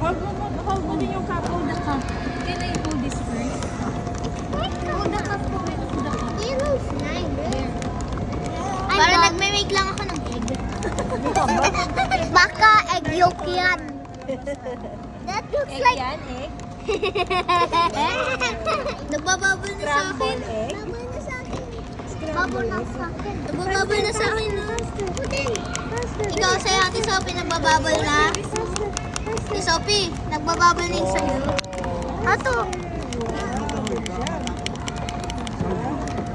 Hold mo din yung cup. Hold the cup. Can I hold this first? Hold the cup. Hold the cup. It looks nice. Para nagme-make lang ako ng egg. Baka egg yolk yan. That looks Egg like... yan, egg. Nagbababol na sa akin. egg. Bubble na sa akin. Nagbababol na sa akin. Ikaw sa'yo, Ate Sophie, nagbababol na. Ate Sophie, nagbababol na yung sa'yo. Ato.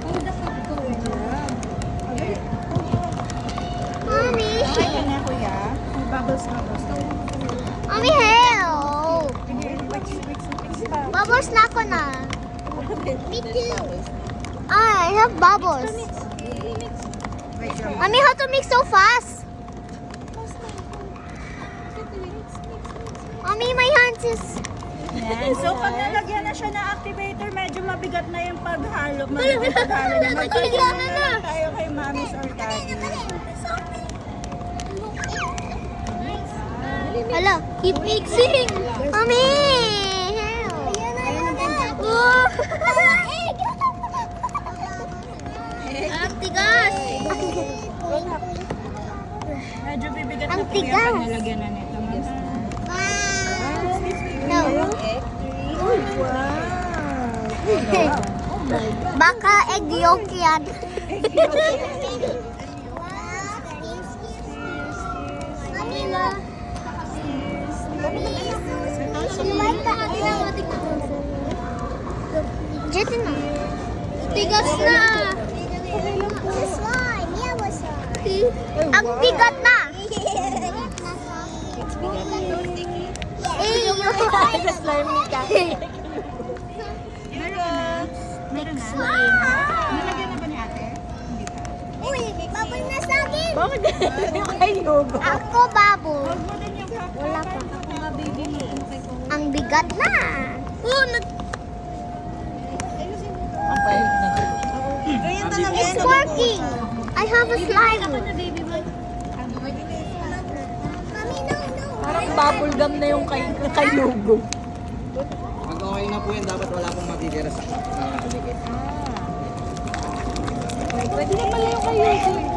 Hold the cup ko. Mommy. Okay ka na, kuya. May bubbles na ba? Mommy, help. Bubbles na ako na. Me too. I have bubbles. Mommy, how to mix so fast? Mommy, my hands is... Yan. So, pag nalagyan na siya ng activator, medyo mabigat na yung paghalo. Mabigat yung paghalo niya. Magpalagyan na lang tayo kay Mamis or Daddy. Hello, keep mixing. Mommy, help. Oh. Ang tigas! Medyo bibigat Ang na po yan tigas. pag nalagyan na nito. No. Baka egg yolk yan. Manila. Dito na. Tigas na! Ang bigat na. Slimy ka. Meron na. Nalagyan na ba ni ate? Hindi pa. Uy, bubble na sa akin. Bakit? Yung kay Yogo. Ako bubble. Huwag mo din yung cup. Wala pa. Ako nga baby mo. Ang bigat na. Oh, Ang pahit na. Ganyan talaga. It's working. I have a slime. baby boy. Mommy, no. Parang bubble gum na yung kay Yogo. Pag okay na po yan, dapat wala pong matitira sa dikit. Pwede na pala yung kay Yogo.